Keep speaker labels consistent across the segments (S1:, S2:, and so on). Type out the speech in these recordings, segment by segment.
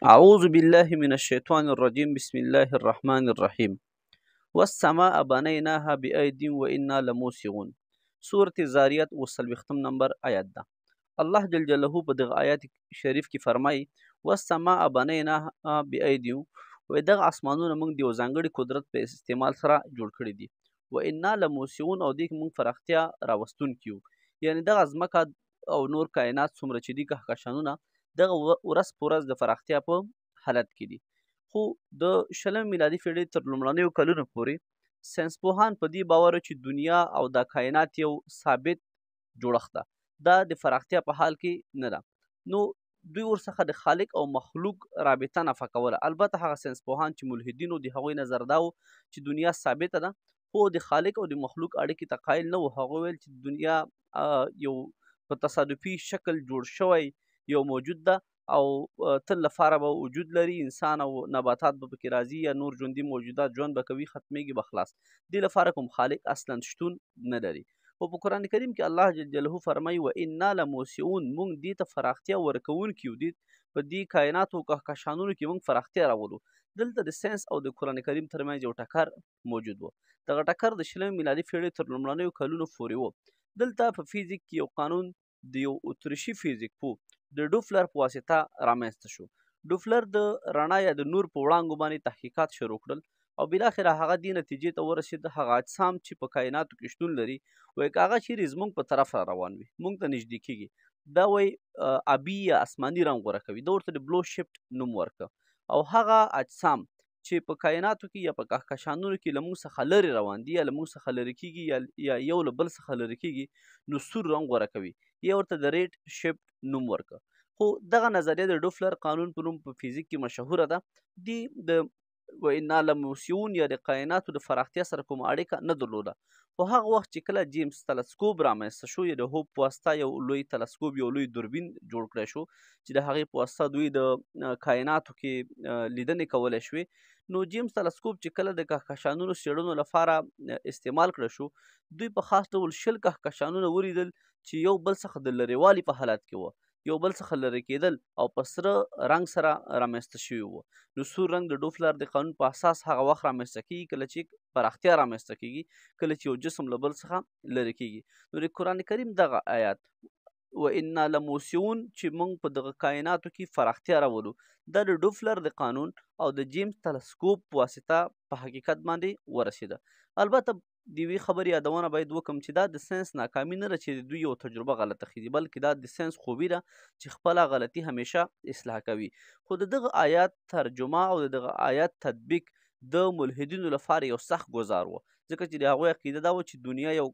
S1: أعوذ بالله من الشيطان الرجيم بسم الله الرحمن الرحيم والسماء بنيناها بأيد وإنا لموسعون. سورة زاریات وسلویختم نمبر آیات ده. الله جل جلاله په دغه آیات شریف کې فرمایي والسماء بنيناها بأيد و دغه اسمانونه موږ د یو ځانګړي قدرت په استعمال سره جوړ کړي دي. وإنا لموسعون او دې کې موږ فراختیا راوستونکي یو. یعنې دغه ځمکه او نور کائنات څومره چې دي کهکشانونه دغه ورځ په ورځ د فراختیا په حالت کې دي. خو د شلم میلادي پېړۍ تر لومړنیو کلونو پورې ساینسپوهان په دې باور چې دنیا او دا کائنات یو ثابت جوړښت ده، دا د فراختیا په حال کې نه ده. نو دوی ورڅخه د خالق او مخلوق رابطه نفی کوله. البته هغه ساینسپوهان چې ملحدینو د هغوی نظر دا و چې دنیا ثابته ده، خو د خالق او د مخلوق اړیکې ته قایل نه و. هغوی ویل چې دنیا یو په تصادفي شکل جوړ شوی یو موجود ده او تل لپاره به وجود لري، انسان او نباتات به پکې راځي یا نور ژوندي موجودات ژوند به کوي، ختمیږي به خلاص. دې لپاره کوم خالق اصلا شتون نه لري. خو په قرآن کریم کې الله جل جلاله فرمایي وإنا لموسعون، موږ دې ته فراختیا ورکوونکي یو. په دې کائناتو کهکشانونو کې موږ فراختیا راولو. دلته د ساینس او د قرآن کریم ترمنځ یو ټکر موجود و. دغه ټکر د شلمې میلادي پېړۍ تر لومړنیو کلونو پورې و. دلته په فیزیک کې یو قانون د یو اتریشي فیزیک پوه د ډوفلر په واسطه رامنځته شو. ډوفلر د رڼا یا د نور په وړانګو باندې تحقیقات شروع کړل او بالاخره هغه دې نتیجې ته ورسېد هغه اجسام چې په کائناتو کې شتون لري وایي که هغه چیرې زموږ په طرف را روان وي موږ ته نږدې کېږي، دا وایي ابي یا اسماني رنګ غوره کوي. دا ورته د بلو شفټ نوم ورکړه. او هغه اجسام چې په کائناتو کې یا په کهکشانونو کې له موږ څخه لرې روان دي یا له موږ څخه لرې کېږي یا یو له بل څخه لرې کېږي نو سور رنګ غوره کوي، یا ورته د ریډ شفټ نوم ورکړه. خو دغه نظریه د ډوفلر قانون په نوم په فیزیک کې مشهوره ده. دې د وإنا لموسعون یا د کائناتو د فراختیا سره کومه اړیکه نه درلوده. خو هغه وخت چې کله جیمز تلسکوپ رامنځته شو یا د هوب په واسطه یو لوی تلسکوپ یو لوی دوربین جوړ کړی شو چې د هغې په واسطه دوی د کائناتو کې لیدنې کولی شوې، نو جیمز تلسکوپ چې کله د کهکشانونو څېړنو لپاره استعمال کړی شو دوی په خاص ډول 20 کهکشانونه ولیدل چې یو بل څخه د لرېوالي په حالت کې وه، یو بل څخه لرې کېدل او په سره رنګ سره رامنځته شوي وو. نو سور رنګ د ډوفلر د قانون په اساس هغه وخت رامنځته کېږي کله چې پراختیا رامنځته کېږي، کله چې یو جسم له بل څخه لرې کېږي. نو د قرآن کریم دغه آیات وإنا لموسعون چې موږ په دغه کائناتو کې فراختیا راولو دا د ډوفلر د قانون او د جیمز تلسکوپ په واسطه په حقیقت باندې ورسېده. البته د یوې خبرې یادونه باید وکړم چې دا د ساینس ناکامي نه ده چې د دوی یو تجربه غلطه ښیي، بلکې دا د ساینس خوبي ده چې خپله غلطي همیشه اصلاح کوي. خو د دغه آیات ترجمه او د دغه آیات تطبیق د ملحدینو لپاره یو سخت ګزار و، ځکه چې د هغوی عقیده دا وه چې دنیا یو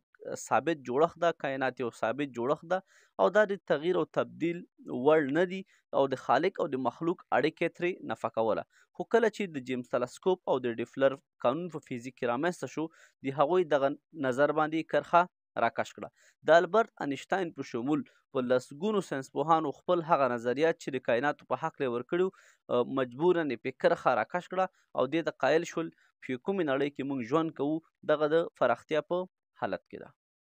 S1: ثابت جوړښت ده، کائنات یو ثابت جوړښت ده او دا د تغییر او تبدیل وړ نه دي او د خالق او د مخلوق اړیکه ترې نفی کوله. خو کله چې د جیمز تلسکوپ او د ډوفلر قانون په فیزیک کې رامنځته شو د هغوی دغه نظر باندې کرښه راکش کړه. د البرت انشتاین په شمول په لسګونو ساینسپوهانو خپل هغه نظریات چې د کائناتو په هکله یې ورکړي مجبوراً یې پرې کرښه راکش کړه او دې ته قایل شول چې کومې نړۍ کې موږ ژوند کوو دغه د فراختیا په حالت کې ده.